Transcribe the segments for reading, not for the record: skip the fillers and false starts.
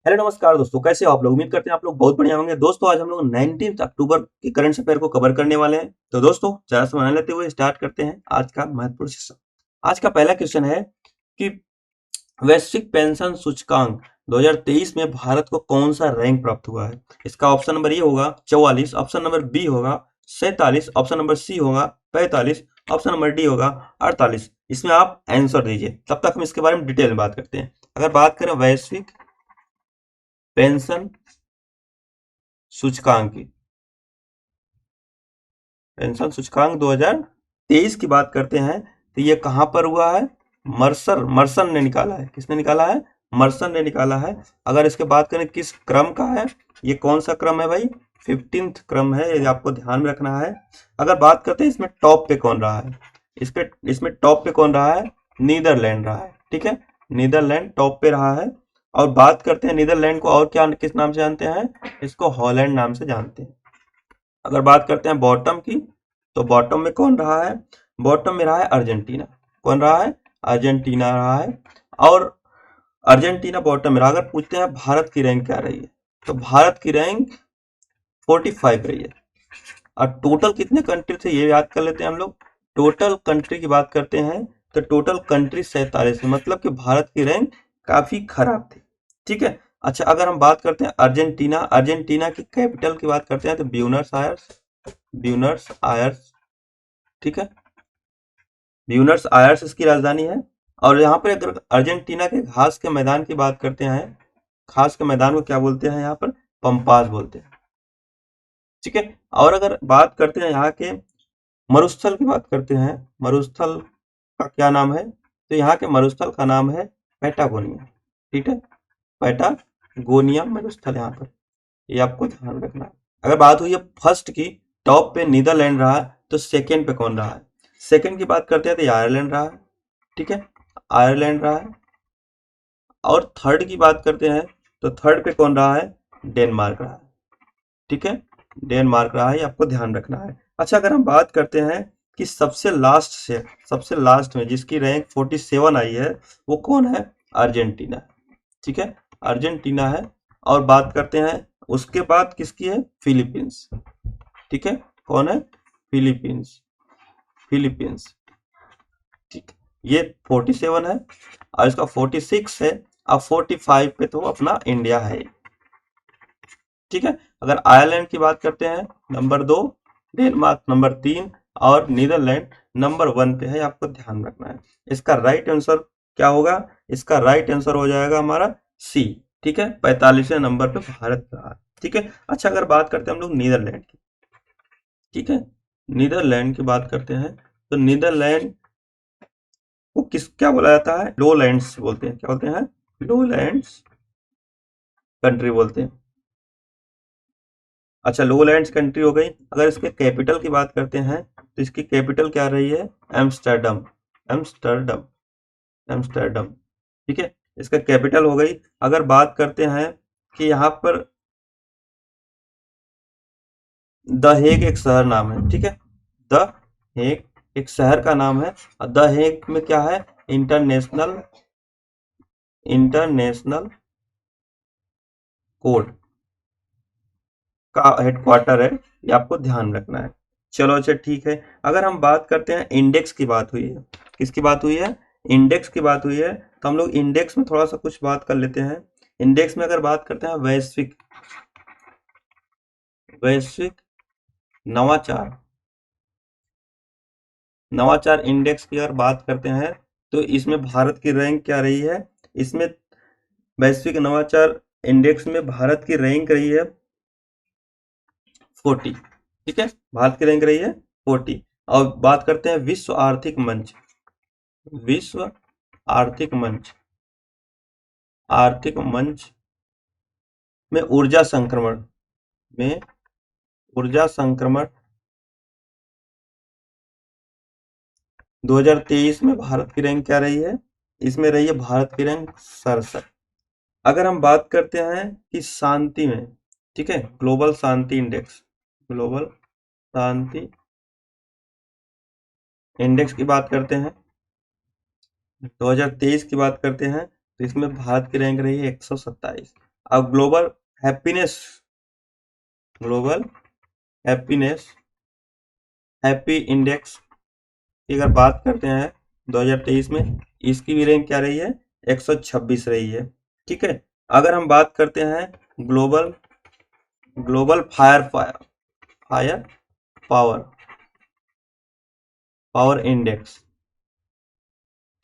Hello नमस्कार दोस्तों, कैसे हो आप लोग। उम्मीद करते हैं आप लोग बहुत बढ़िया होंगे। दोस्तों आज हम लोग 19 अक्टूबर के करंट अफेयर को कवर करने वाले हैं। तो दोस्तों ज्यादा समय न लेते हुए स्टार्ट करते हैं आज का महत्वपूर्ण सेशन। आज का पहला क्वेश्चन है कि वैश्विक पेंशन सूचकांक 2023 में भारत को कौन सा रैंक प्राप्त हुआ है। इसका ऑप्शन नंबर ए होगा 44, ऑप्शन नंबर बी होगा 47, ऑप्शन नंबर सी होगा 45, ऑप्शन नंबर डी होगा 48। इसमें आप आंसर दीजिए, तब तक हम इसके बारे में डिटेल में बात करते हैं। अगर बात करें वैश्विक पेंशन सूचकांक की, पेंशन सूचकांक 2023 की बात करते हैं तो ये कहां पर हुआ है। मर्सन ने निकाला है। किसने निकाला है? मर्सन ने निकाला है। अगर इसके बात करें किस क्रम का है, ये कौन सा क्रम है भाई? 15th क्रम है, ये आपको ध्यान में रखना है। अगर बात करते हैं इसमें टॉप पे कौन रहा है, इसमें टॉप पे कौन रहा है? नीदरलैंड रहा है। ठीक है, नीदरलैंड टॉप पे रहा है। और बात करते हैं नीदरलैंड को और क्या किस नाम से जानते हैं? इसको हॉलैंड नाम से जानते हैं। अगर बात करते हैं बॉटम की, तो बॉटम में कौन रहा है? बॉटम में रहा है अर्जेंटीना। कौन रहा है? अर्जेंटीना रहा है। और अर्जेंटीना बॉटम में रहा। अगर पूछते हैं भारत की रैंक क्या रही है, तो भारत की रैंक 45 रही है। और टोटल कितने कंट्री थे ये याद कर लेते हैं हम लोग। टोटल कंट्री की बात करते हैं तो टोटल कंट्री 47 है, मतलब कि भारत की रैंक काफी खराब थी। ठीक है। अच्छा, अगर हम बात करते हैं अर्जेंटीना की कैपिटल की बात करते हैं तो ब्यूनस आयर्स। ठीक है, ब्यूनस आयर्स इसकी राजधानी है। और यहाँ पर अगर अर्जेंटीना के घास के मैदान की बात करते हैं, घास के मैदान को क्या बोलते हैं? यहाँ पर पंपास बोलते हैं। ठीक है। और अगर बात करते हैं यहाँ के मरुस्थल की बात करते हैं, मरुस्थल का क्या नाम है? तो यहाँ के मरुस्थल का नाम है पैटागोनिया। ठीक है, पैटागोनिया मरुस्थल यहाँ पर, ये आपको ध्यान रखना है। अगर बात हुई है फर्स्ट की, टॉप पे नीदरलैंड रहा है, तो सेकंड पे कौन रहा है? सेकंड की बात करते हैं तो आयरलैंड रहा है। ठीक है, आयरलैंड रहा है। और थर्ड की बात करते हैं तो थर्ड पे कौन रहा है? डेनमार्क रहा है। ठीक है, डेनमार्क रहा है, ये आपको ध्यान रखना है। अच्छा, अगर हम बात करते हैं कि सबसे लास्ट में जिसकी रैंक 47 आई है, वो कौन है? अर्जेंटीना। ठीक है, अर्जेंटीना है। और बात करते हैं उसके बाद किसकी है? फिलीपींस। ठीक है, कौन है? फिलीपींस। फिलीपींस। ठीक, ये 47 है और इसका 46 है। अब 45 पे तो अपना इंडिया है। ठीक है। अगर आयरलैंड की बात करते हैं नंबर 2, डेनमार्क नंबर 3 और नीदरलैंड नंबर 1 पे है, आपको ध्यान रखना है। इसका राइट आंसर क्या होगा? इसका राइट आंसर हो जाएगा हमारा सी। ठीक है, 45वें नंबर पे भारत रहा। ठीक है। अच्छा, अगर बात करते हैं हम लोग नीदरलैंड की। ठीक है, नीदरलैंड की बात करते हैं तो नीदरलैंड को क्या बोला जाता है? लो लैंड्स बोलते हैं। क्या बोलते हैं? लो लैंड्स कंट्री बोलते हैं। अच्छा, लोलैंड्स कंट्री हो गई। अगर इसके कैपिटल की बात करते हैं तो इसकी कैपिटल क्या रही है? एम्स्टर्डम। एम्स्टर्डम। एम्स्टर्डम। ठीक है, इसका कैपिटल हो गई। अगर बात करते हैं कि यहाँ पर द हेग एक शहर नाम है। ठीक है, द हेग एक शहर का नाम है। और द हेग में क्या है? इंटरनेशनल इंटरनेशनल कोर्ट का हेडक्वार्टर है, ये आपको ध्यान रखना है। चलो अच्छा ठीक है। अगर हम बात करते हैं इंडेक्स की बात हुई है, किसकी बात हुई है? इंडेक्स की बात हुई है, तो हम लोग इंडेक्स में थोड़ा सा कुछ बात कर लेते हैं। इंडेक्स में अगर बात करते हैं वैश्विक वैश्विक नवाचार नवाचार इंडेक्स की अगर बात करते हैं तो इसमें भारत की रैंक क्या रही है? इसमें वैश्विक नवाचार इंडेक्स में भारत की रैंक रही है 40। ठीक है, भारत की रैंक रही है 40। और बात करते हैं विश्व आर्थिक मंच आर्थिक मंच में में ऊर्जा संक्रमण 2023 में भारत की रैंक क्या रही है? इसमें रही है भारत की रैंक 67। अगर हम बात करते हैं कि शांति में, ठीक है, ग्लोबल शांति इंडेक्स की बात करते हैं, 2023 की बात करते हैं तो इसमें भारत की रैंक रही है 127। अब happiness global happiness happy index की अगर बात करते हैं 2023 में, इसकी भी रैंक क्या रही है, 126 रही है। ठीक है, अगर हम बात करते हैं global global fire power power index,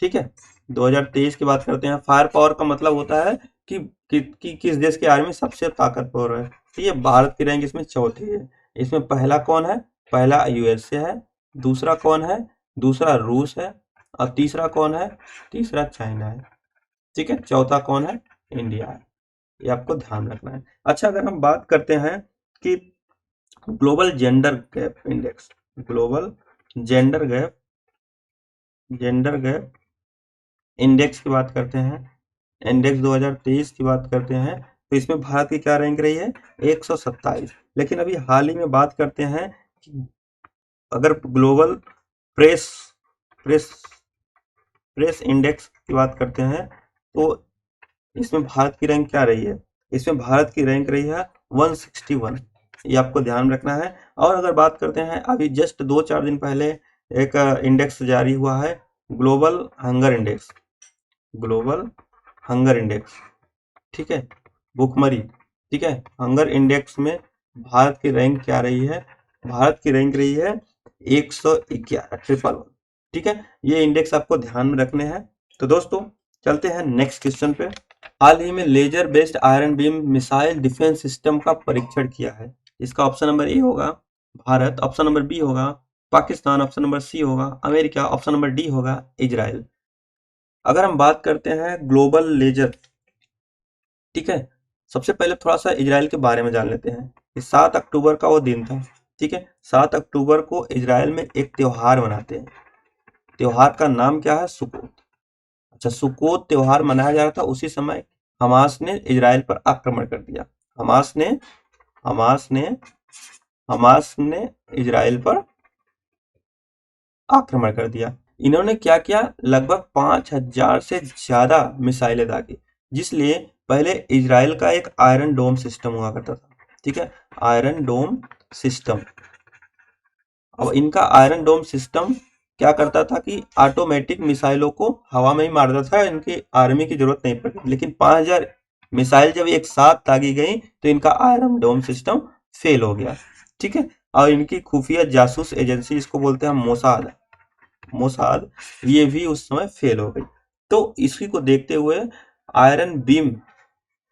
ठीक है, 2023 की बात करते हैं। फायर पावर का मतलब होता है कि किस देश की आर्मी सबसे ताकतवर है। तो ये भारत की रैंक इसमें चौथी है। इसमें पहला कौन है, पहला यूएसए है, दूसरा कौन है, दूसरा रूस है, और तीसरा कौन है, तीसरा चाइना है। ठीक है, चौथा कौन है, इंडिया है। ये आपको ध्यान रखना है। अच्छा, अगर हम बात करते हैं कि global gender gap index, global gender gap index की बात करते हैं, इंडेक्स 2023 की बात करते हैं, तो इसमें भारत की क्या रैंक रही है, 127। लेकिन अभी हाल ही में बात करते हैं कि अगर global press press press index की बात करते हैं, तो इसमें भारत की रैंक क्या रही है, इसमें भारत की रैंक रही है 161। ये आपको ध्यान रखना है। और अगर बात करते हैं, अभी जस्ट 2-4 दिन पहले एक इंडेक्स जारी हुआ है, global hunger index, global hunger index, ठीक है, भुखमरी, ठीक है, हंगर इंडेक्स में भारत की रैंक क्या रही है, भारत की रैंक रही है 111, ट्रिपल 1। ठीक है, ये इंडेक्स आपको ध्यान में रखने हैं। तो दोस्तों चलते हैं नेक्स्ट क्वेश्चन पे। हाल ही में laser based Iron Beam missile defence system का परीक्षण किया है। इसका ऑप्शन नंबर ए होगा भारत, ऑप्शन नंबर बी होगा पाकिस्तान, ऑप्शन नंबर सी होगा अमेरिका, ऑप्शन नंबर डी होगा इजराइल। अगर हम बात करते हैं ग्लोबल लेजर, ठीक है, सबसे पहले थोड़ा सा इजराइल के बारे में जान लेते हैं कि 7 अक्टूबर का वो दिन था। ठीक है, 7 अक्टूबर को इजराइल में एक त्योहार मनाते हैं। त्योहार का नाम क्या है, सुकोत। अच्छा, सुकोत त्योहार मनाया जा रहा था, उसी समय हमास ने इजराइल पर आक्रमण कर दिया। हमास ने हमास ने हमास ने इजराइल पर आक्रमण कर दिया। इन्होंने क्या किया, लगभग 5000 से ज्यादा मिसाइलें दागी, जिसलिए पहले इजराइल का एक आयरन डोम सिस्टम हुआ करता था। ठीक है, आयरन डोम सिस्टम। अब इनका आयरन डोम सिस्टम क्या करता था कि ऑटोमेटिक मिसाइलों को हवा में ही मारता था, इनकी आर्मी की जरूरत नहीं पड़ती। लेकिन 5000 मिसाइल जब एक साथ दागी गई तो इनका आयरन डोम सिस्टम फेल हो गया। ठीक है, और इनकी खुफिया जासूस एजेंसी, इसको बोलते हैं मोसाद, मोसाद, ये भी उस समय फेल हो गई। तो इसी को देखते हुए iron Beam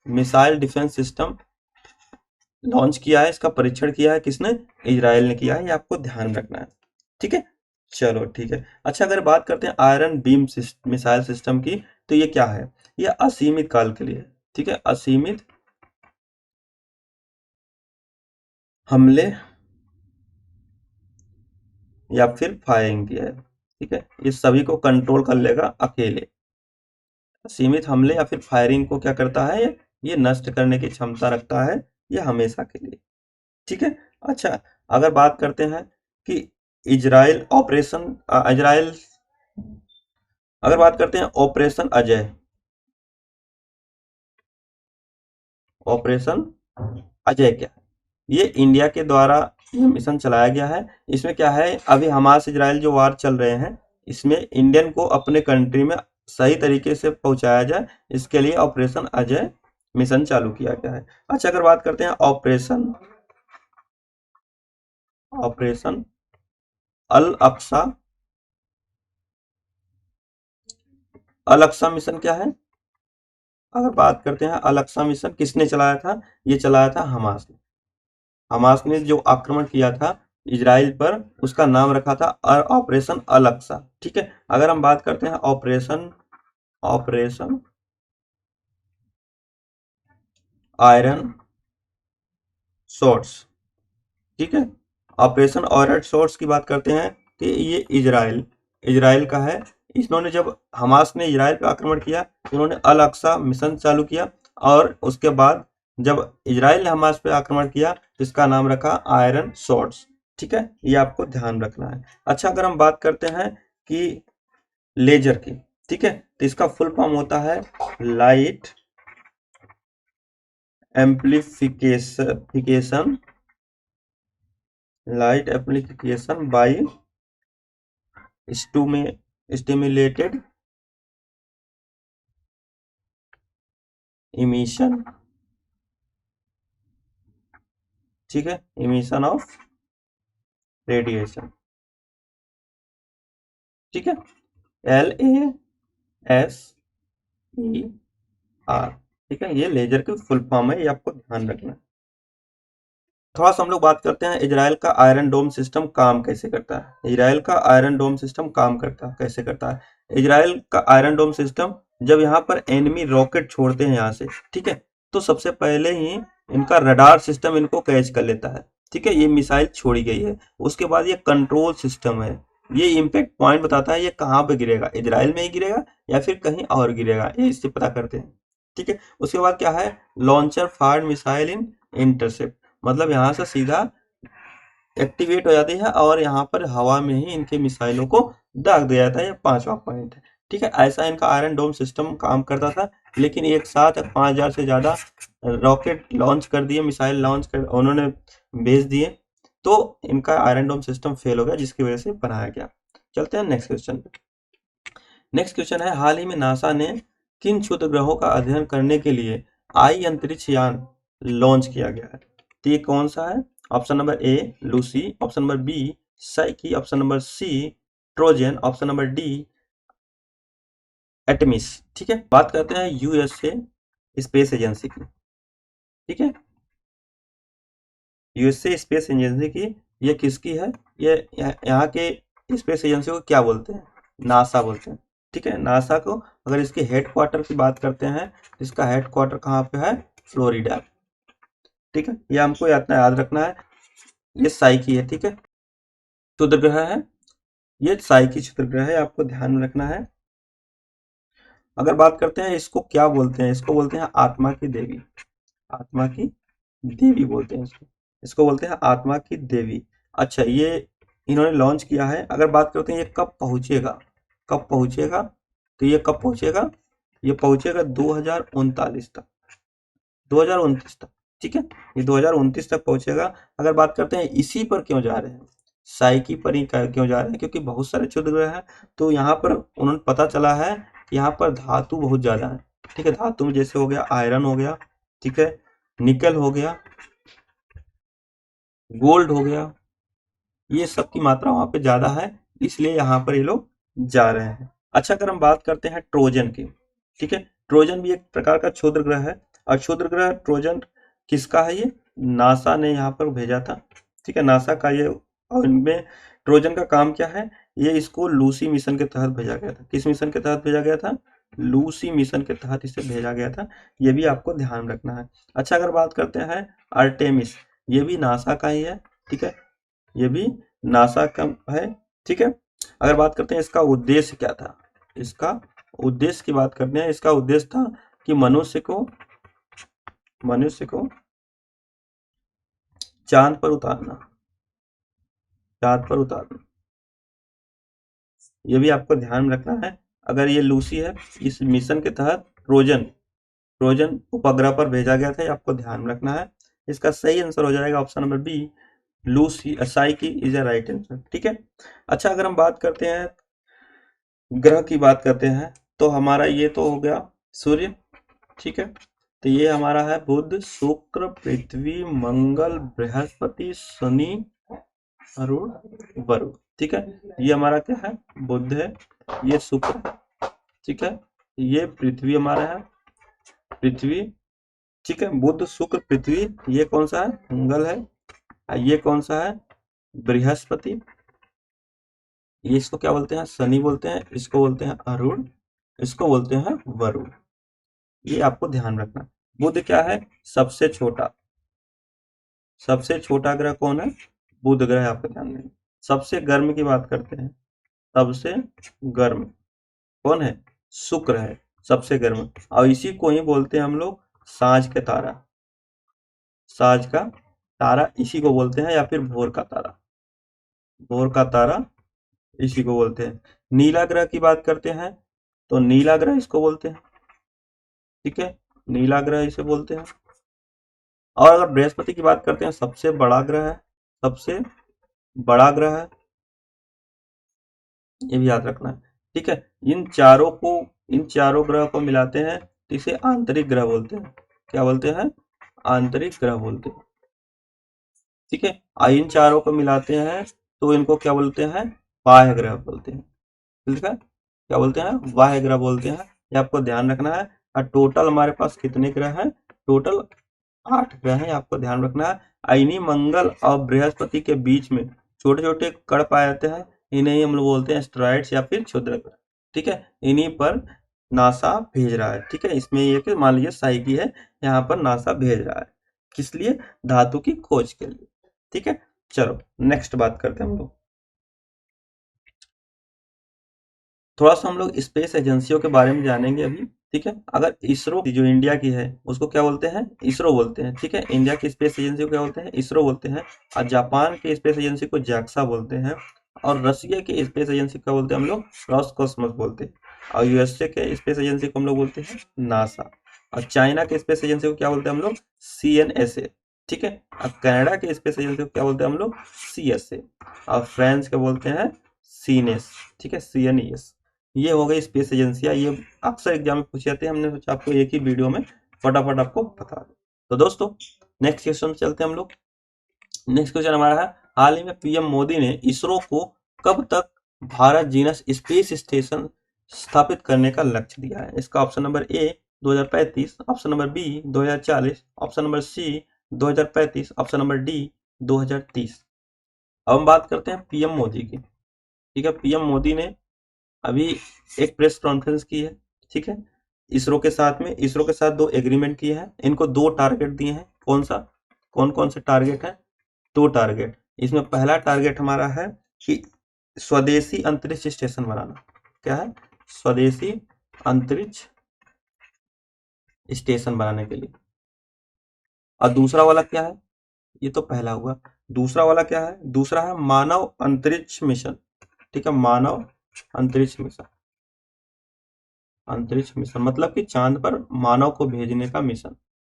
missile defence system launch किया है। इसका परीक्षण किया है किसने, इजराइल ने किया है। ये आपको ध्यान रखना है। ठीक है, चलो ठीक है। अच्छा, अगर बात करते हैं आयरन बीम मिसाइल सिस्टम की, तो ये क्या है, ये असीमित काल के लिए, ठीक है, असीमित हमले या फिर फायरिंग किया है। ठीक है, ये सभी को कंट्रोल कर लेगा अकेले। सीमित हमले या फिर फायरिंग को क्या करता है, ये नष्ट करने की क्षमता रखता है, ये हमेशा के लिए। ठीक है। अच्छा, अगर बात करते हैं कि इजराइल ऑपरेशन इजराइल अगर बात करते हैं ऑपरेशन अजय, ऑपरेशन अजय क्या है, ये इंडिया के द्वारा ये मिशन चलाया गया है। इसमें क्या है, अभी हमास इजराइल जो वार चल रहे हैं, इसमें इंडियन को अपने कंट्री में सही तरीके से पहुंचाया जाए, इसके लिए ऑपरेशन अजय मिशन चालू किया गया है। अच्छा, अगर बात करते हैं ऑपरेशन ऑपरेशन अल अक्सा, अल अक्सा मिशन क्या है, अगर बात करते हैं अल अक्सा मिशन किसने चलाया था, ये चलाया था हमास ने। हमास ने जो आक्रमण किया था इजराइल पर, उसका नाम रखा था ऑपरेशन अल अक्सा। ठीक है, अगर हम बात करते हैं ऑपरेशन ऑपरेशन आयरन शॉर्ट्स, ठीक है, ऑपरेशन आयरन शॉर्ट्स की बात करते हैं कि ये इजराइल इजराइल का है। इन्होंने जब हमास ने इजराइल पर आक्रमण किया, उन्होंने अल अक्सा मिशन चालू किया, और उसके बाद जब इजराइल ने हमास पे आक्रमण किया तो इसका नाम रखा आयरन शॉर्ट्स। ठीक है, ये आपको ध्यान रखना है। अच्छा, अगर हम बात करते हैं कि लेजर की, ठीक है, तो इसका फुल फॉर्म होता है light amplification, light amplification by stimulated emission, ठीक है, इमिशन ऑफ रेडिएशन, ठीक है, LASER, ठीक है, ये लेजर की फुल फॉर्म है, ये आपको ध्यान रखना है। थोड़ा सा हम लोग बात करते हैं इजराइल का आयरन डोम सिस्टम काम कैसे करता है। इजराइल का आयरन डोम सिस्टम काम करता है कैसे करता है। इजराइल का आयरन डोम सिस्टम जब यहाँ पर एनिमी रॉकेट छोड़ते हैं यहाँ से, ठीक है, तो सबसे पहले ही इनका रडार सिस्टम इनको कैच कर लेता है, ठीक है, ये मिसाइल छोड़ी गई है। उसके बाद ये कंट्रोल सिस्टम है, ये इम्पैक्ट पॉइंट बताता है ये कहाँ पे गिरेगा, इजराइल में ही गिरेगा या फिर कहीं और गिरेगा, ये इससे पता करते हैं, ठीक है। उसके बाद क्या है, लॉन्चर फायर मिसाइल इन इंटरसेप्ट, मतलब यहाँ से सीधा एक्टिवेट हो जाती है और यहाँ पर हवा में ही इनके मिसाइलों को दाग दिया जाता है। ये पांचवा पॉइंट है, ठीक है। ऐसा इनका आयरन डोम सिस्टम काम करता था, लेकिन एक साथ 5000 से ज्यादा रॉकेट लॉन्च कर दिए, मिसाइल लॉन्च कर उन्होंने भेज दिए, तो इनका आयरन डोम सिस्टम फेल हो गया, जिसकी वजह से बनाया गया। चलते हैं नेक्स्ट क्वेश्चन पे। नेक्स्ट क्वेश्चन है, हाल ही में नासा ने किन क्षुद्र ग्रहों का अध्ययन करने के लिए आई अंतरिक्ष यान लॉन्च किया गया है। तो ये कौन सा है? Option number A Lucy, option number B Psyche, option number C Trojan, option number D Artemis, ठीक है। बात करते हैं यूएसए स्पेस एजेंसी की, ठीक है, यूएसए स्पेस एजेंसी की, ये किसकी है? ये यहाँ के स्पेस एजेंसी को क्या बोलते हैं? नासा बोलते हैं, ठीक है। नासा को अगर इसके हेडक्वार्टर की बात करते हैं, इसका हेडक्वार्टर कहाँ पे है? फ्लोरिडा, ठीक है, ये हमको याद रखना है। ये साइकी है, ठीक है, क्षुद्र ग्रह है, ये साइकी क्षुद्र ग्रह है, आपको ध्यान में रखना है। अगर बात करते हैं इसको क्या बोलते हैं, इसको बोलते हैं आत्मा की देवी, आत्मा की देवी बोलते हैं इसको, इसको बोलते हैं आत्मा की देवी। अच्छा, ये इन्होंने लॉन्च किया है। अगर बात करते हैं ये कब पहुंचेगा, कब पहुंचेगा, तो ये कब पहुंचेगा? ये पहुंचेगा 2039 तक, 2029 तक, ठीक है, ये 2029 तक पहुंचेगा। अगर बात करते हैं इसी पर क्यों जा रहे हैं, साइकी पर ही क्यों जा रहे हैं, क्योंकि बहुत सारे क्षुद्र ग्रह हैं, तो यहाँ पर उन्होंने पता चला है कि यहाँ पर धातु बहुत ज्यादा है, ठीक है, धातु में जैसे हो गया आयरन हो गया, ठीक है, निकल हो गया, गोल्ड हो गया, ये सब की मात्रा वहां पे ज्यादा है, इसलिए यहाँ पर ये लोग जा रहे हैं। अच्छा, अगर हम बात करते हैं ट्रोजन की, ठीक है, ट्रोजन भी एक प्रकार का क्षुद्र ग्रह है, और क्षुद्र ग्रह ट्रोजन किसका है? ये नासा ने यहाँ पर भेजा था, ठीक है, नासा का ये। और इनमें ट्रोजन का काम क्या है? ये इसको लूसी मिशन के तहत भेजा गया था। किस मिशन के तहत भेजा गया था? लूसी मिशन के तहत इसे भेजा गया था, ये भी आपको ध्यान रखना है। अच्छा, अगर बात करते हैं आर्टेमिस, ये भी नासा का ही है, ठीक है, ये भी नासा का है, ठीक है। अगर बात करते हैं इसका उद्देश्य क्या था, इसका उद्देश्य की बात करते हैं, इसका उद्देश्य था कि मनुष्य को चांद पर उतारना, चांद पर उतारना, ये भी आपको ध्यान रखना है। अगर ये लूसी है, इस मिशन के तहत ट्रोजन ट्रोजन उपग्रह पर भेजा गया था, ये आपको ध्यान रखना है। इसका सही आंसर हो जाएगा option number B, Lucy Psyche is a right answer, ठीक है। अच्छा, अगर हम बात करते हैं ग्रह की बात करते हैं, तो हमारा ये तो हो गया सूर्य, ठीक है, तो ये हमारा है बुध, शुक्र, पृथ्वी, मंगल, बृहस्पति, शनि, अरुण, वरुण, ठीक है। ये हमारा क्या है? बुध है, ये शुक्र है, ठीक है, ये पृथ्वी हमारा है, पृथ्वी, ठीक है, बुध शुक्र पृथ्वी, ये कौन सा है? मंगल है, और ये कौन सा है? बृहस्पति, ये इसको क्या बोलते हैं? शनि बोलते हैं, इसको बोलते हैं अरुण, इसको बोलते हैं वरुण, ये आपको ध्यान रखना। बुध क्या है? सबसे छोटा, सबसे छोटा ग्रह कौन है? बुध ग्रह, आपको ध्यान में। सबसे गर्म की बात करते हैं, सबसे गर्म कौन है? शुक्र है, सबसे गर्म, और इसी को ही बोलते हैं हम लोग सांझ के तारा, सांझ का तारा इसी को बोलते हैं, या फिर भोर का तारा, भोर का तारा इसी को बोलते हैं। नीला ग्रह की बात करते हैं, तो नीला ग्रह इसको बोलते हैं, ठीक है, नीला ग्रह इसे बोलते हैं। और अगर बृहस्पति की बात करते हैं, सबसे बड़ा ग्रह है, सबसे बड़ा ग्रह है, ये भी याद रखना है। ठीक है, इन चारों ग्रह को मिलाते हैं तो इसे आंतरिक ग्रह बोलते हैं। क्या बोलते हैं? आंतरिक ग्रह बोलते हैं। ठीक है, इन चारों को मिलाते हैं तो इनको क्या बोलते हैं? बाह्य ग्रह बोलते हैं। ठीक है, क्या बोलते हैं? बाह्य ग्रह बोलते हैं। ये आपको ध्यान रखना है। और टोटल हमारे पास कितने ग्रह हैं? टोटल 8 ग्रह हैं, आपको ध्यान रखना है। इन्हीं मंगल और बृहस्पति के बीच में छोटे छोटे कण पाए जाते हैं, इन्हें ही हम लोग बोलते हैं एस्टेरॉइड्स या फिर क्षुद्र ग्रह। ठीक है, इन्हीं पर नासा भेज रहा है। ठीक है, इसमें ये कि मान लीजिए साइकी है, यहाँ पर नासा भेज रहा है, किस लिए? धातु की खोज के लिए। ठीक है, चलो नेक्स्ट बात करते हैं हम लोग। थोड़ा सा हम लोग स्पेस एजेंसियों के बारे में जानेंगे अभी। ठीक है, अगर इसरो जो इंडिया की है उसको क्या बोलते हैं? इसरो बोलते हैं। ठीक है, इंडिया की स्पेस एजेंसी को क्या बोलते हैं? इसरो बोलते हैं। और जापान की स्पेस एजेंसी को जैक्सा बोलते हैं। और रसिया की स्पेस एजेंसी को क्या बोलते हैं हम लोग? रॉसकॉस्मोस बोलते हैं। और यूएसए के स्पेस एजेंसी को हम लोग बोलते हैं नासा। और चाइना के स्पेस एजेंसी को क्या बोलते हैं हम लोग? CNSA। ठीक है, और कनाडा के स्पेस एजेंसी को क्या बोलते हैं हम लोग? CSA। और फ्रांस के बोलते हैं सीनेस। ठीक है, CNES। ये हो गई स्पेस एजेंसियां, ये अक्सर एग्जाम में पूछे जाते हैं, हमने सोचा आपको एक ही वीडियो में फटाफट आपको बता दें। तो दोस्तों नेक्स्ट क्वेश्चन चलते हैं हम लोग। नेक्स्ट क्वेश्चन हमारा है, हाल ही में पीएम मोदी ने इसरो को कब तक भारत जीनस स्पेस स्टेशन स्थापित करने का लक्ष्य दिया है? इसका option number A 2035, option number B 2040, option number C 2035, option number D 2030। अब हम बात करते हैं पीएम मोदी की। ठीक है, पीएम मोदी ने अभी एक प्रेस कॉन्फ्रेंस की है। ठीक है, इसरो के साथ 2 एग्रीमेंट किए हैं, इनको 2 टारगेट दिए हैं। कौन कौन से टारगेट है? 2 टारगेट। इसमें पहला टारगेट हमारा है कि स्वदेशी अंतरिक्ष स्टेशन बनाना। क्या है? स्वदेशी अंतरिक्ष स्टेशन बनाने के लिए। और दूसरा वाला क्या है? ये तो पहला हुआ। दूसरा वाला क्या है? दूसरा है मानव अंतरिक्ष मिशन। ठीक है, मानव अंतरिक्ष मिशन। अंतरिक्ष मिशन मतलब कि चांद पर मानव को भेजने का मिशन।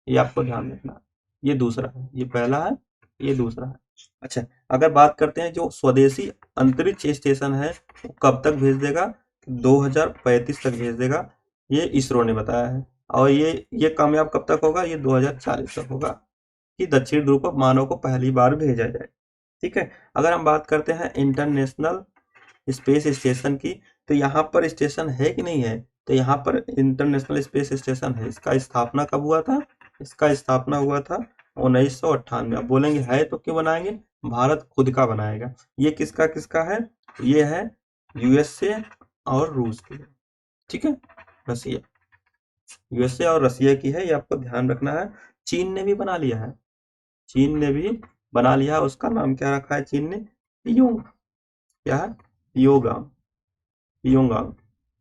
ये आपको ध्यान रखना है। ये दूसरा है, ये पहला है, ये दूसरा है। अच्छा, अगर बात करते हैं जो स्वदेशी अंतरिक्ष स्टेशन है वो कब तक भेज देगा? 2035 तक भेज देगा, ये इसरो ने बताया है। और ये कामयाब कब तक होगा? ये 2040 तक होगा कि दक्षिण ध्रुव पर मानव को पहली बार भेजा जाए। ठीक है, अगर हम बात करते हैं इंटरनेशनल स्पेस स्टेशन की, तो यहाँ पर स्टेशन है कि नहीं है? तो यहाँ पर इंटरनेशनल स्पेस स्टेशन है। इसका स्थापना कब हुआ था? इसका स्थापना हुआ था 1998। अब बोलेंगे है तो क्यों बनाएंगे? भारत खुद का बनाएगा। ये किसका किसका है? ये है यूएसए और रूस की। ठीक है, रसिया, यूएसए और रसिया की है, ये आपको ध्यान रखना है। चीन ने भी बना लिया है, चीन ने भी बना लिया है। उसका नाम क्या रखा है चीन ने? योंग। क्या है? योगांग, योंगांग।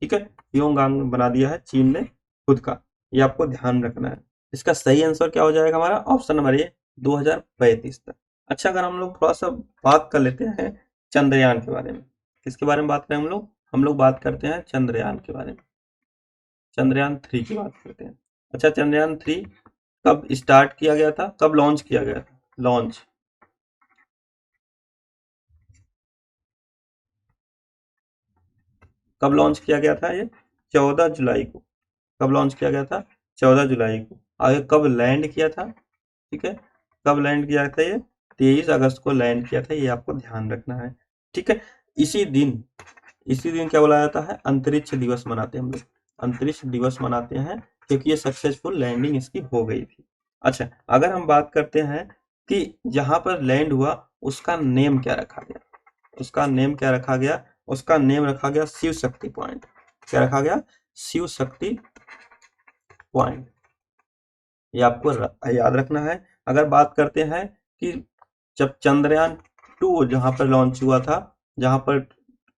ठीक है, योंगांग बना दिया है चीन ने खुद का, ये आपको ध्यान रखना है। इसका सही आंसर क्या हो जाएगा हमारा? ऑप्शन नंबर ए 2035 तक। अच्छा, अगर हम लोग थोड़ा सा बात कर लेते हैं चंद्रयान के बारे में। किसके बारे में बात करें हम लोग? हम लोग बात करते हैं चंद्रयान के बारे में। चंद्रयान 3 की बात करते हैं। अच्छा, चंद्रयान 3 कब स्टार्ट किया गया था? कब लॉन्च किया गया था? लॉन्च कब लॉन्च किया गया था? ये 14 जुलाई को। कब लॉन्च किया गया था? 14 जुलाई को। आगे कब लैंड किया था? ठीक है, कब लैंड किया था? ये 23 अगस्त को लैंड किया था, ये आपको ध्यान रखना है। ठीक है, इसी दिन इसी दिन क्या बोला जाता है? अंतरिक्ष दिवस मनाते हैं हम लोग। अंतरिक्ष दिवस मनाते हैं क्योंकि ये सक्सेसफुल लैंडिंग इसकी हो गई थी। अच्छा, अगर हम बात करते हैं कि जहां पर लैंड हुआ उसका नेम क्या रखा गया? उसका नेम क्या रखा गया? उसका नेम रखा गया शिव शक्ति पॉइंट। क्या रखा गया? शिव शक्ति पॉइंट। ये आपको याद रखना है। अगर बात करते हैं कि जब चंद्रयान 2 जहां पर लॉन्च हुआ था, जहां पर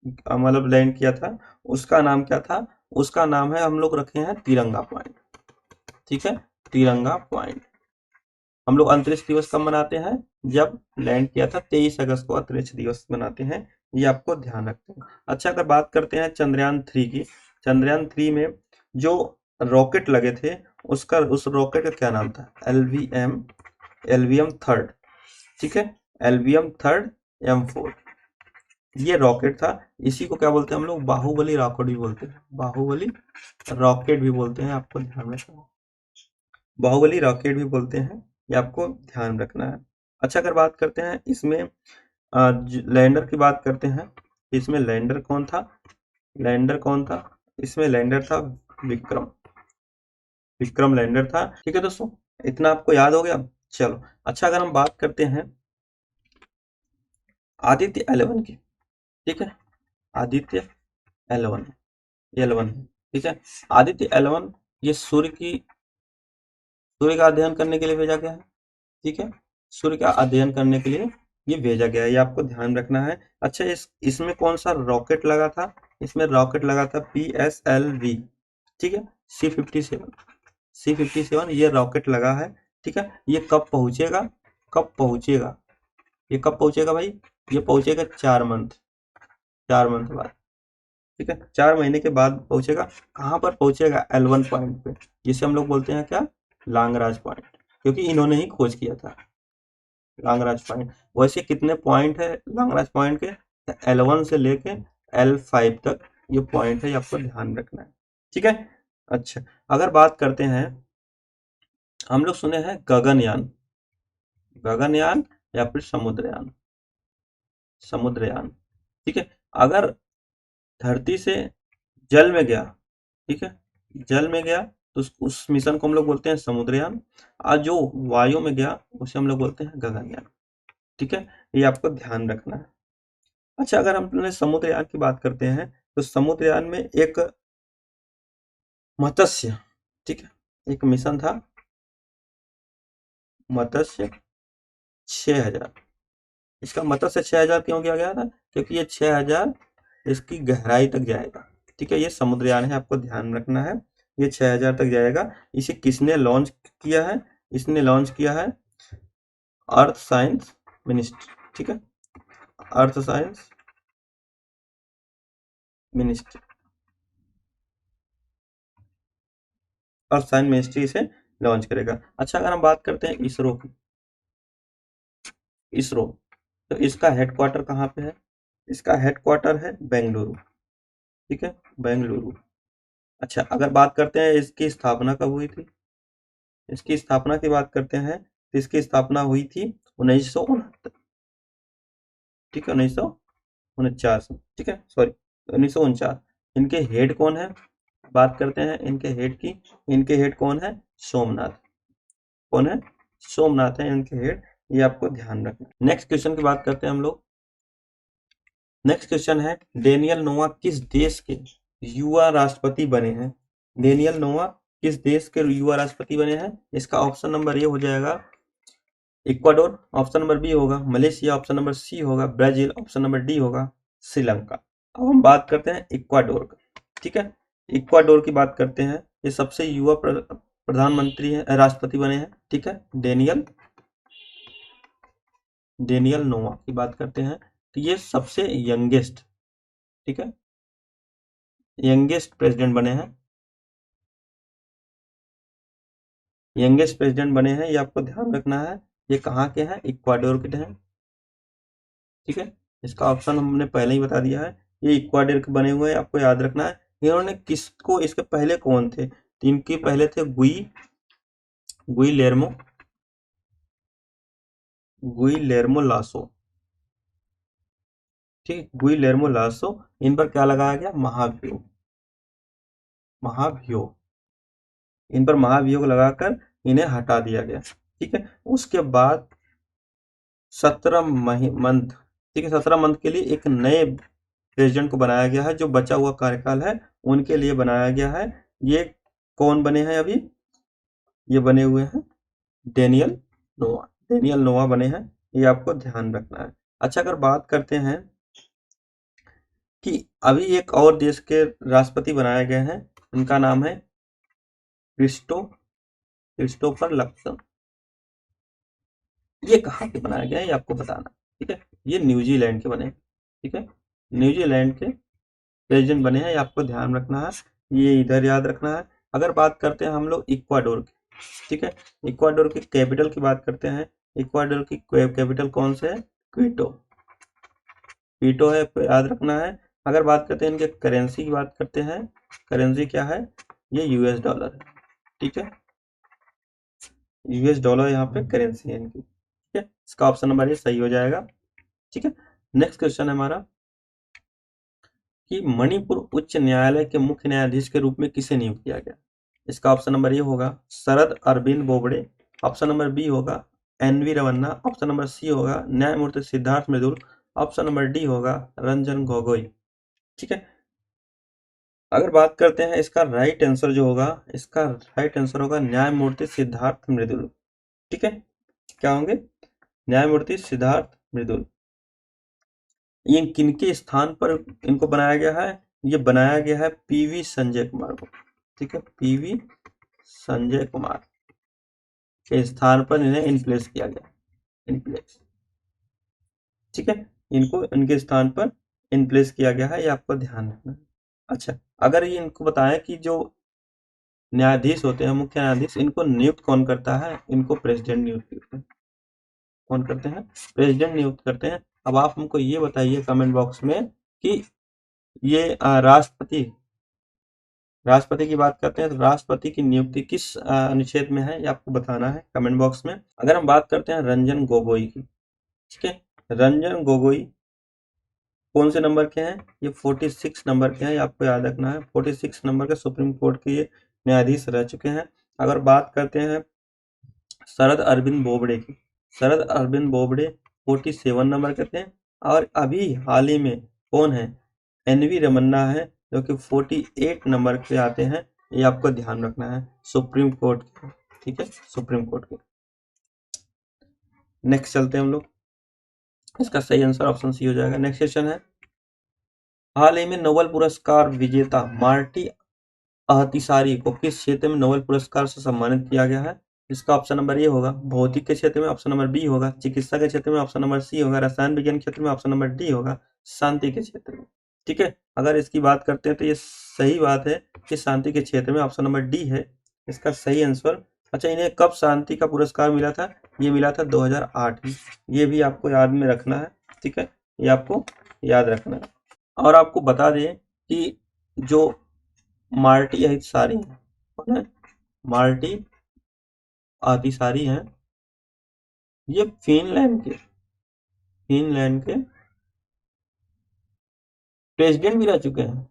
मतलब लैंड किया था, उसका नाम क्या था? उसका नाम है, हम लोग रखे हैं तिरंगा पॉइंट। ठीक है, तिरंगा पॉइंट। हम लोग अंतरिक्ष दिवस कब मनाते हैं? जब लैंड किया था 23 अगस्त को अंतरिक्ष दिवस मनाते हैं, ये आपको ध्यान रखते हैं। अच्छा, अगर बात करते हैं चंद्रयान 3 की। चंद्रयान 3 में जो रॉकेट लगे थे, उस रॉकेट का क्या नाम था? LVM एलवीएम थर्ड, ठीक है, एलवीएम थर्ड M4, ये रॉकेट था। इसी को क्या बोलते हैं हम लोग, बाहुबली रॉकेट भी बोलते हैं, बाहुबली रॉकेट भी बोलते हैं, आपको ध्यान रखना है, बाहुबली रॉकेट भी बोलते हैं, ये आपको ध्यान रखना है। अच्छा, अगर बात करते हैं इसमें लैंडर की बात करते हैं, इसमें लैंडर कौन था, लैंडर कौन था, इसमें लैंडर था विक्रम, विक्रम लैंडर था। ठीक है दोस्तों, इतना आपको याद हो गया। चलो, अच्छा अगर हम बात करते हैं आदित्य 11 की, ठीक है, आदित्य 11, 11, ठीक है, आदित्य 11 ये सूर्य का अध्ययन करने के लिए भेजा गया है, ठीक है, सूर्य का अध्ययन करने के लिए ये भेजा गया है, ये आपको ध्यान रखना है। अच्छा, इसमें कौन सा रॉकेट लगा था, इसमें रॉकेट लगा था PSLV, ठीक है, C57 ये रॉकेट लगा है, ठीक है। ये कब पहुंचेगा, कब पहुंचेगा, ये कब पहुंचेगा भाई, ये पहुंचेगा 4 मंथ, 4 मंथ बाद, ठीक है, 4 महीने के बाद पहुंचेगा। कहाँ पर पहुंचेगा, L1 पॉइंट पे, जिसे हम लोग बोलते हैं क्या, लांगराज पॉइंट, क्योंकि इन्होंने ही खोज किया था लांगराज पॉइंट। वैसे कितने पॉइंट है लांगराज पॉइंट के, L1 से लेके L5 तक ये पॉइंट है, ये आपको ध्यान रखना है, ठीक है। अच्छा, अगर बात करते हैं, हम लोग सुने हैं गगनयान, गगनयान या फिर समुद्रयान, समुद्रयान, ठीक है, अगर धरती से जल में गया, ठीक है, जल में गया तो उस मिशन को हम लोग बोलते हैं समुद्रयान, और जो वायु में गया उसे हम लोग बोलते हैं गगनयान, ठीक है, ये आपको ध्यान रखना है। अच्छा, अगर हम अपने समुद्रयान की बात करते हैं तो समुद्रयान में एक मत्स्य, ठीक है, एक मिशन था मत्स्य 6000, इसका मत्स्य 6000 क्यों किया गया था, क्योंकि ये 6000 इसकी गहराई तक जाएगा, ठीक है, ये समुद्रयान है, आपको ध्यान रखना है, ये 6000 तक जाएगा। इसे किसने लॉन्च किया है, इसने लॉन्च किया है अर्थ साइंस मिनिस्ट्री, ठीक है, earth science ministry, earth science ministry इसे लॉन्च करेगा। अच्छा, अगर हम बात करते हैं इसरो की, इसरो, तो इसका हेडक्वार्टर कहाँ पे है, इसका हेडक्वार्टर है बेंगलुरु, ठीक है, बेंगलुरु। अच्छा, अगर बात करते हैं इसकी स्थापना कब हुई थी, इसकी स्थापना की बात करते हैं तो इसकी स्थापना हुई थी 1969, ठीक है, 1949, ठीक है, सॉरी 1949। इनके हेड कौन है, बात करते हैं इनके हेड की, इनके हेड कौन है, सोमनाथ, कौन है, सोमनाथ है इनके हेड, ये आपको ध्यान रखना। नेक्स्ट क्वेश्चन की बात करते हैं हम लोग, नेक्स्ट क्वेश्चन है डेनियल नोआ किस देश के युवा राष्ट्रपति बने हैं, डेनियल नोआ किस देश के युवा राष्ट्रपति बने हैं, इसका ऑप्शन नंबर ए हो जाएगा इक्वाडोर, ऑप्शन नंबर बी होगा मलेशिया, ऑप्शन नंबर सी होगा ब्राजील, ऑप्शन नंबर डी होगा श्रीलंका। अब हम बात करते हैं इक्वाडोर का, ठीक है, इक्वाडोर की बात करते हैं, ये सबसे युवा प्रधानमंत्री है, राष्ट्रपति बने हैं, ठीक है, डेनियल नोआ की बात करते हैं तो ये सबसे यंगेस्ट, ठीक है, यंगेस्ट प्रेसिडेंट बने हैं, यंगेस्ट प्रेसिडेंट बने हैं, ये आपको ध्यान रखना है। ये कहाँ के हैं, इक्वाडोर के हैं, ठीक है, इसका ऑप्शन हमने पहले ही बता दिया है, ये इक्वाडोर के बने हुए हैं, आपको याद रखना है। इन्होंने किसको, इसके पहले कौन थे, तो इनके पहले थे गुइलेर्मो लासो, ठीक है, गुइलेर्मो लासो, इन पर क्या लगाया गया, महाभियोग, महाभियोग, इन पर महाभियोग लगाकर इन्हें हटा दिया गया, ठीक है। उसके बाद 17 मंथ, ठीक है, 17 मंथ के लिए एक नए प्रेसिडेंट को बनाया गया है, जो बचा हुआ कार्यकाल है उनके लिए बनाया गया है। ये कौन बने हैं अभी, ये बने हुए हैं डेनियल नोआ, डेनियल नोआ बने हैं, ये आपको ध्यान रखना है। अच्छा, अगर बात करते हैं कि अभी एक और देश के राष्ट्रपति बनाए गए हैं, उनका नाम है क्रिस्टोफर लक्सन, ये कहाँ के बनाया गया है, ये आपको बताना, ठीक है, ये न्यूजीलैंड के बने, ठीक है, न्यूजीलैंड के प्रेसिडेंट बने हैं, ये आपको ध्यान रखना है, ये इधर याद रखना है। अगर बात करते हैं हम लोग इक्वाडोर की, ठीक है। इक्वाडोर की कैपिटल की बात करते हैं, इक्वाडोर की कैपिटल कौन से है? क्विटो, क्विटो है, आपको याद रखना है। अगर बात करते हैं इनके करेंसी की बात करते हैं, करेंसी क्या है? ये यूएस डॉलर है, ठीक है, यूएस डॉलर यहाँ पे करेंसी है इनकी, ठीक है। इसका ऑप्शन नंबर ये सही हो जाएगा, ठीक है। नेक्स्ट क्वेश्चन है हमारा कि मणिपुर उच्च न्यायालय के मुख्य न्यायाधीश के रूप में किसे नियुक्त किया गया? इसका ऑप्शन नंबर ए होगा Sharad Arvind Bobde, option number B होगा NV Ramana, option number C होगा न्यायमूर्ति Siddharth Mridul, option number D होगा रंजन गोगोई, ठीक है। अगर बात करते हैं इसका राइट आंसर जो होगा, इसका राइट आंसर होगा न्यायमूर्ति सिद्धार्थ मृदुल, ठीक है। क्या होंगे? न्यायमूर्ति सिद्धार्थ मृदुल। ये किनके स्थान पर इनको बनाया गया है? ये बनाया गया है पीवी संजय कुमार को, ठीक है, पीवी संजय कुमार के स्थान पर इन्हें इनप्लेस किया गया, इनप्लेस, ठीक है, इनको इनके स्थान पर इनप्लेस किया गया है, ये आपको ध्यान रखना है। अच्छा, अगर ये इनको बताएं कि जो न्यायाधीश होते हैं, मुख्य न्यायाधीश, इनको नियुक्त कौन करता है? इनको प्रेसिडेंट नियुक्त करते हैं। कौन करते हैं? प्रेसिडेंट नियुक्त करते हैं। अब आप हमको ये बताइए कमेंट बॉक्स में कि ये राष्ट्रपति की बात करते हैं तो राष्ट्रपति की नियुक्ति किस अनुच्छेद में है, ये आपको बताना है कमेंट बॉक्स में। अगर हम बात करते हैं रंजन गोगोई की, ठीक है, रंजन गोगोई कौन से नंबर के हैं? ये 46 नंबर के हैं, ये आपको याद रखना है। 46 नंबर के सुप्रीम कोर्ट के ये न्यायाधीश रह चुके हैं। अगर बात करते हैं शरद अरविंद बोबडे की, शरद अरविंद बोबडे 47 नंबर के थे। और अभी हाल ही में कौन है? एनवी रमन्ना है, जो कि 48 नंबर पे आते हैं, ये आपको ध्यान रखना है सुप्रीम कोर्ट के, ठीक है, सुप्रीम कोर्ट के। नेक्स्ट चलते हैं हम लोग, इसका सही आंसर ऑप्शन सी हो जाएगा। नेक्स्ट क्वेश्चन है हाल ही में नोबेल पुरस्कार विजेता मार्टी अहतिसारी को किस क्षेत्र में नोबेल पुरस्कार से सम्मानित किया गया है? इसका ऑप्शन नंबर ए होगा भौतिक के क्षेत्र में, ऑप्शन नंबर बी होगा चिकित्सा के क्षेत्र में, ऑप्शन नंबर सी होगा रसायन विज्ञान के क्षेत्र में, ऑप्शन नंबर डी होगा शांति के क्षेत्र में, ठीक है। अगर इसकी बात करते हैं तो ये सही बात है कि शांति के क्षेत्र में, ऑप्शन नंबर डी है इसका सही आंसर। अच्छा, इन्हें कब शांति का पुरस्कार मिला था? ये मिला था 2008 में, ये भी आपको याद में रखना है, ठीक है, ये आपको याद रखना है। और आपको बता दें कि जो मार्टी अहतिसारी है, कौन है? मार्टी अहतिसारी हैं, ये फिनलैंड के प्रेसिडेंट भी रह चुके हैं,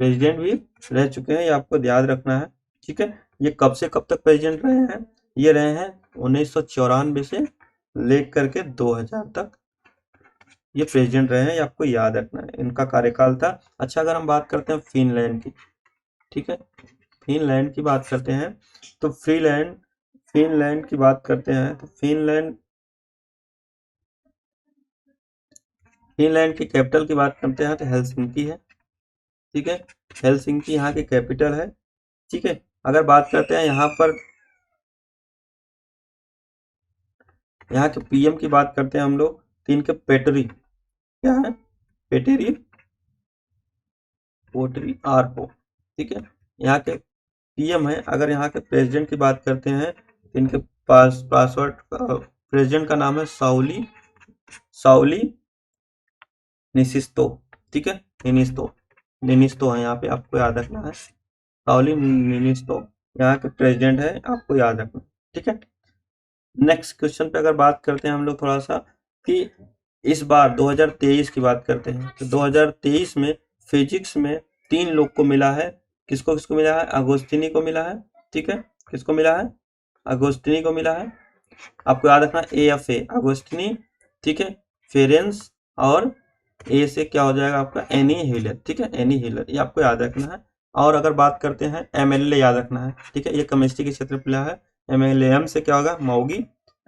प्रेसिडेंट भी रह चुके हैं, ये आपको याद रखना है, ठीक है। ये कब से कब तक प्रेसिडेंट रहे हैं? ये रहे हैं 1994 से लेकर के 2000 तक ये प्रेसिडेंट रहे हैं, ये आपको याद रखना है, इनका कार्यकाल था। अच्छा, अगर हम बात करते हैं फिनलैंड की, ठीक है, फिनलैंड की बात करते हैं तो फिनलैंड की बात करते हैं तो फिनलैंड की कैपिटल की बात करते हैं तो हेलसिंकी है, ठीक है, हेलसिंकी यहाँ की कैपिटल है, ठीक है। अगर बात करते हैं यहाँ के पीएम की बात करते हैं हम लोग, तो इनके पेटरी क्या है? पेटेरी पोटरी आरपो, ठीक है, यहाँ के पीएम है। अगर यहाँ के प्रेसिडेंट की बात करते हैं तो इनके पासवर्ड प्रेसिडेंट का नाम है साउली निसिस्तो, ठीक है, निनिस्तो है, यहाँ पे आपको याद रखना है, साउली निनिस्तो यहाँ के प्रेसिडेंट है, आपको याद रखना, ठीक है। नेक्स्ट क्वेश्चन पे अगर बात करते हैं हम लोग थोड़ा सा कि इस बार 2023 की बात करते हैं तो 2023 में फिजिक्स में 3 लोग को मिला है, किसको किसको मिला है? अगोस्टिनी को मिला है, ठीक है, किसको मिला है? अगोस्टिनी को मिला है, आपको याद रखना ए अगोस्टिनी, ठीक है, फेरेंस, और ए से क्या हो जाएगा आपका? एनी हीलर, ठीक है, एनी हीलर, ये आपको याद रखना है। और अगर बात करते हैं एमएलए याद रखना है, ठीक है, ये केमिस्ट्री के क्षेत्र में है। एमएलए एम से क्या होगा? मौगी,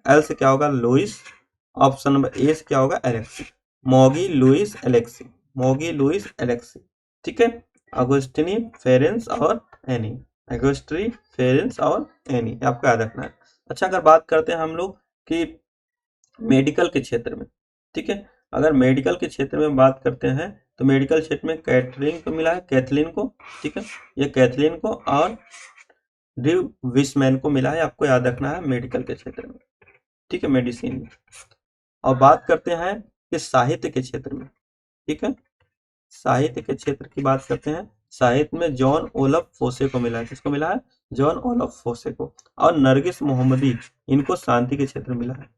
एल से क्या होगा? लुइस, ऑप्शन नंबर ए से क्या होगा? एलेक्सी, मौगी लुइस एलेक्सी, मौगी लुइस एलेक्सी, ठीक है। अगोस्टिनी, फेरेंस और एनी, अगोस्ट्री, फेरेंस और एनी, आपको याद रखना है। अच्छा, अगर बात करते हैं हम लोग कि मेडिकल के क्षेत्र में, ठीक है, अगर मेडिकल के क्षेत्र में बात करते हैं तो मेडिकल क्षेत्र में कैथलीन को मिला है, कैथलीन को, ठीक है, ये कैथलीन को, और ड्रीव विस्मैन को मिला है, आपको याद रखना है, मेडिकल के क्षेत्र में, ठीक है, मेडिसिन में। और बात करते हैं कि साहित्य के क्षेत्र में, ठीक है, साहित्य के क्षेत्र की बात करते हैं। साहित्य में जॉन ओलफ फोसे को मिला है, किसको मिला है, जॉन ओलफ फोसे को। और नरगिस मोहम्मदी, इनको शांति के क्षेत्र मिला है,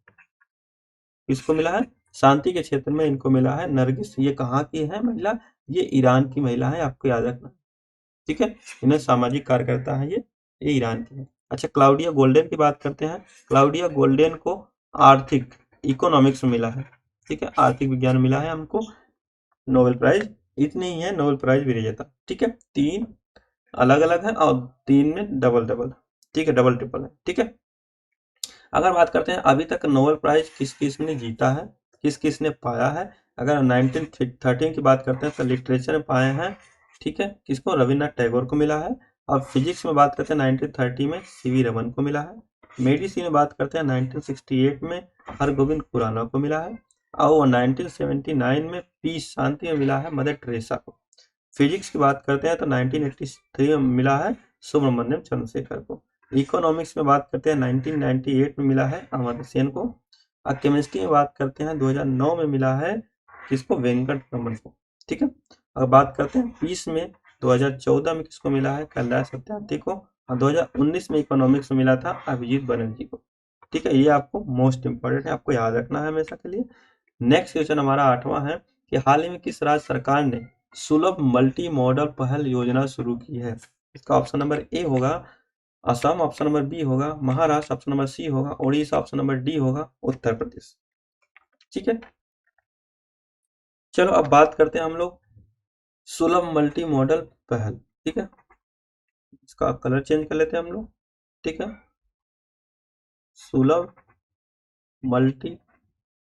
किसको मिला है, शांति के क्षेत्र में इनको मिला है। नरगिस ये कहाँ की है महिला, ये ईरान की महिला है, आपको याद रखना, ठीक है, इन्हें सामाजिक कार्यकर्ता है ये ईरान की है। अच्छा, क्लाउडिया गोल्डन की बात करते हैं। क्लाउडिया गोल्डन को आर्थिक इकोनॉमिक्स में मिला है, ठीक है, आर्थिक विज्ञान मिला है हमको नोबेल प्राइज। इतने ही है नोबेल प्राइज विजेता, ठीक है, 3 अलग अलग है और 3 में डबल डबल, ठीक है, डबल ट्रिपल है, ठीक है। अगर बात करते हैं अभी तक नोबेल प्राइज किस किस ने जीता है, किस किस ने पाया है। अगर 1913 की बात करते हैं तो लिटरेचर में पाए हैं, ठीक है, किसको, रविन्द्रनाथ टैगोर को मिला है। और फिजिक्स में बात करते हैं 1930 में सीवी रमन को मिला है। मेडिसिन में बात करते हैं 1968 में हरगोविंद खुराना को मिला है। और 1979 में पीस शांति में मिला है मदर टेरेसा को। फिजिक्स की बात करते हैं तो 1983 में मिला है सुब्रमण्यम चंद्रशेखर को। इकोनॉमिक्स में बात करते हैं 1998 में मिला है अमर्त्य सेन को। और केमिस्ट्री में बात करते हैं 2009 में मिला है किसको, वेंकट रमन को, ठीक है। और बात करते हैं पीस में 2014 में किसको मिला है, कैलाश सत्यार्थी को। और 2019 में इकोनॉमिक्स में मिला था अभिजीत बनर्जी को, ठीक है। ये आपको मोस्ट इंपॉर्टेंट है, आपको याद रखना है हमेशा के लिए। नेक्स्ट क्वेश्चन हमारा 8वां है कि हाल ही में किस राज्य सरकार ने सुलभ मल्टी मॉडल पहल योजना शुरू की है। इसका ऑप्शन नंबर ए होगा असम, ऑप्शन नंबर बी होगा महाराष्ट्र, ऑप्शन नंबर सी होगा उड़ीसा, ऑप्शन नंबर डी होगा उत्तर प्रदेश, ठीक है। चलो अब बात करते हैं हम लोग सुलभ मल्टी मॉडल पहल, ठीक है। इसका कलर चेंज कर लेते हैं हम लोग, ठीक है। सुलभ मल्टी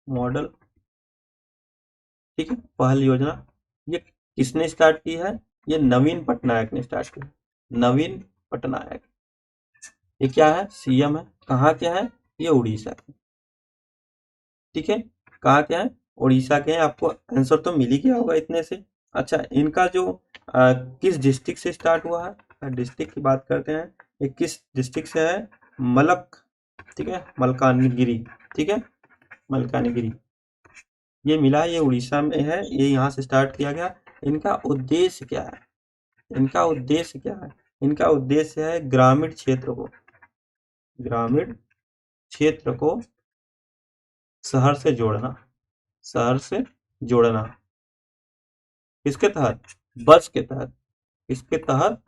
मॉडल, ठीक है, पहल योजना, ये किसने स्टार्ट की है, ये नवीन पटनायक ने स्टार्ट की है, नवीन पटनायक। ये क्या है, सीएम है, कहाँ के हैं, ये उड़ीसा के, ठीक है, कहाँ के हैं, उड़ीसा के हैं। आपको आंसर तो मिल ही गया होगा इतने से। अच्छा, इनका जो किस डिस्ट्रिक्ट से स्टार्ट हुआ है, डिस्ट्रिक्ट की बात करते हैं, ये किस डिस्ट्रिक्ट से है, मलक, ठीक है, मलकानगिरी, ठीक है, मलकानगिरी ये मिला है, ये उड़ीसा में है, ये यहाँ से स्टार्ट किया गया। इनका उद्देश्य क्या है, इनका उद्देश्य क्या है, इनका उद्देश्य है ग्रामीण क्षेत्र को, ग्रामीण क्षेत्र को शहर से जोड़ना, शहर से जोड़ना, किसके तहत, बस के तहत, किसके तहत,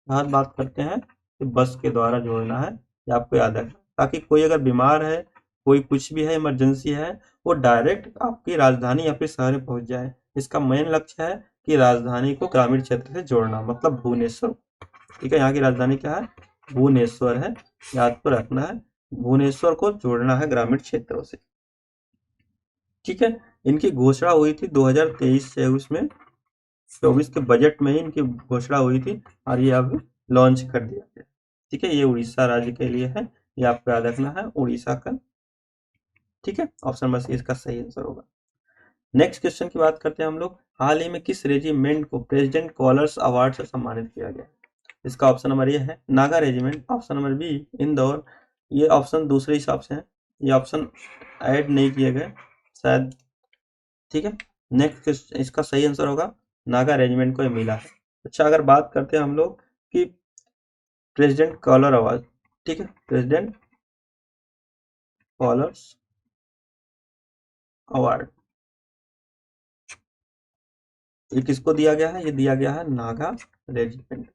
तहत बात करते हैं कि बस के द्वारा जोड़ना है, ये आपको याद रखना, ताकि कोई अगर बीमार है, कोई कुछ भी है, इमरजेंसी है, वो डायरेक्ट आपकी राजधानी या फिर शहर में पहुंच जाए। इसका मेन लक्ष्य है कि राजधानी को ग्रामीण क्षेत्र से जोड़ना, मतलब भुवनेश्वर, ठीक है, यहाँ की राजधानी क्या है, भुवनेश्वर है, याद तो रखना है, भुवनेश्वर को जोड़ना है ग्रामीण क्षेत्रों से, ठीक है। इनकी घोषणा हुई थी 2023-24 में, 24 के बजट में ही इनकी घोषणा हुई थी और ये अब लॉन्च कर दिया गया, ठीक है। ये उड़ीसा राज्य के लिए है, ये आपको याद रखना है, उड़ीसा का, ठीक है। ऑप्शन नंबर सी इसका सही आंसर होगा। नेक्स्ट क्वेश्चन की बात करते हैं हम लोग, हाल ही में किस रेजिमेंट को प्रेसिडेंट कॉलर्स अवार्ड से सम्मानित किया गया। इसका ऑप्शन नंबर ए है Naga regiment, option number B Indore, ये ऑप्शन दूसरे हिसाब से है, ये ऑप्शन ऐड नहीं किए गए शायद, ठीक है। नेक्स्ट इसका सही आंसर होगा नागा रेजिमेंट को ये मिला है। अच्छा, अगर बात करते हैं हम लोग कि प्रेसिडेंट कॉलर अवार्ड, ठीक है, प्रेसिडेंट कॉलर्स अवार्ड, ये किसको दिया गया है, ये दिया गया है नागा रेजिमेंट,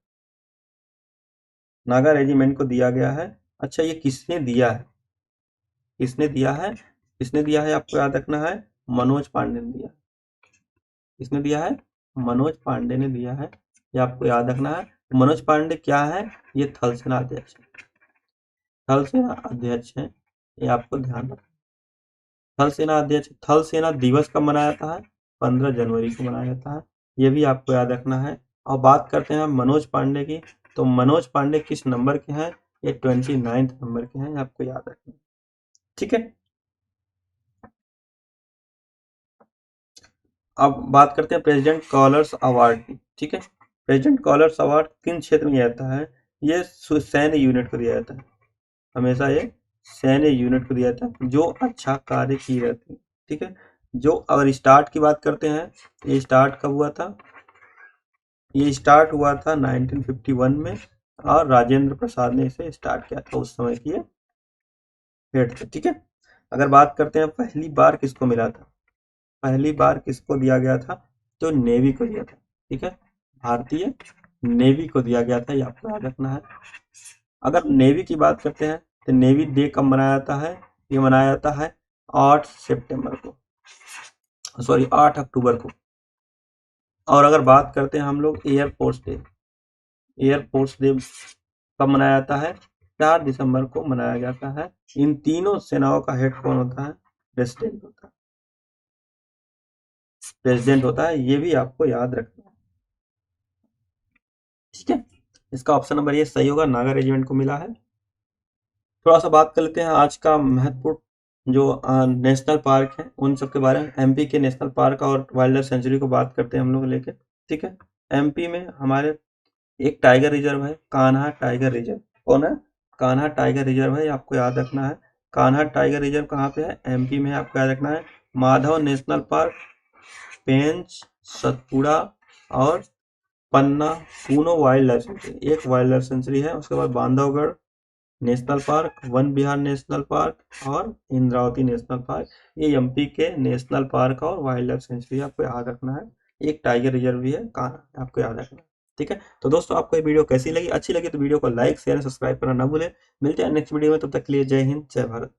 नागा रेजिमेंट को दिया गया है। अच्छा, ये किसने दिया है, किसने दिया है, किसने दिया है, आपको याद रखना है, मनोज पांडे ने दिया, किसने दिया है, मनोज पांडे ने दिया है, ये आपको याद रखना है। मनोज पांडे क्या है, ये थल सेना अध्यक्ष है, थल सेना अध्यक्ष है, ये आपको ध्यान रखना। थल सेना अध्यक्ष, थल सेना दिवस कब मनाया जाता है, 15 जनवरी को मनाया जाता है, ये भी आपको याद रखना है। और बात करते हैं मनोज पांडे की, तो मनोज पांडे किस नंबर के हैं, ये 29 नंबर के हैं, आपको याद रखना, ठीक है। अब बात करते हैं प्रेसिडेंट कॉलर्स अवार्ड की, ठीक है। प्रेसिडेंट कॉलर्स अवार्ड किन क्षेत्र में आता है, ये सैन्य यूनिट को दिया जाता है, हमेशा ये सैन्य यूनिट को दिया जाता है जो अच्छा कार्य की रहती है। ठीक है, जो अगर स्टार्ट की बात करते हैं, ये स्टार्ट कब हुआ था? ये स्टार्ट हुआ था 1951 में, और राजेंद्र प्रसाद ने इसे स्टार्ट किया था, उस समय की ये हेड थे। ठीक है, अगर बात करते हैं पहली बार किसको मिला था, पहली बार किसको दिया गया था? तो नेवी को दिया था। ठीक है, भारतीय नेवी को दिया गया था, ये आपको याद रखना है। अगर नेवी की बात करते हैं तो नेवी डे कब मनाया जाता है? ये मनाया जाता है 8 सितंबर को, सॉरी 8 अक्टूबर को। और अगर बात करते हैं हम लोग एयरफोर्स डे, एयरफोर्स डे कब मनाया जाता है? 4 दिसंबर को मनाया जाता है। इन तीनों सेनाओं का हेड कौन होता है? प्रेसिडेंट होता है, प्रेसिडेंट होता है, ये भी आपको याद रखना है। ठीक है, इसका ऑप्शन नंबर ये सही होगा, नागा रेजिमेंट को मिला है। थोड़ा सा बात कर लेते हैं आज का महत्वपूर्ण जो नेशनल पार्क है उन सब के बारे में। एमपी के नेशनल पार्क और वाइल्ड लाइफ सेंचुरी को बात करते हैं हम लोग लेके। ठीक है, एमपी में हमारे एक टाइगर रिजर्व है, कान्हा टाइगर रिजर्व। कौन है? कान्हा टाइगर रिजर्व है, ये आपको याद रखना है। कान्हा टाइगर रिजर्व कहाँ पे है? एमपी में है, आपको याद रखना है। माधव नेशनल पार्क, पेंच, सतपुड़ा और पन्ना, तीनों वाइल्ड लाइफ सेंचुरी, एक वाइल्ड लाइफ सेंचुरी है। उसके बाद बांधवगढ़ नेशनल पार्क, वन विहार नेशनल पार्क और इंद्रावती नेशनल पार्क, ये एमपी के नेशनल पार्क और वाइल्ड लाइफ सेंचुरी आपको याद रखना है। एक टाइगर रिजर्व भी है, कहाँ आपको याद रखना है। ठीक है, तो दोस्तों आपको ये वीडियो कैसी लगी? अच्छी लगी तो वीडियो को लाइक शेयर सब्सक्राइब करना ना भूलें। मिलते हैं नेक्स्ट वीडियो में, तब तक के लिए जय हिंद जय भारत।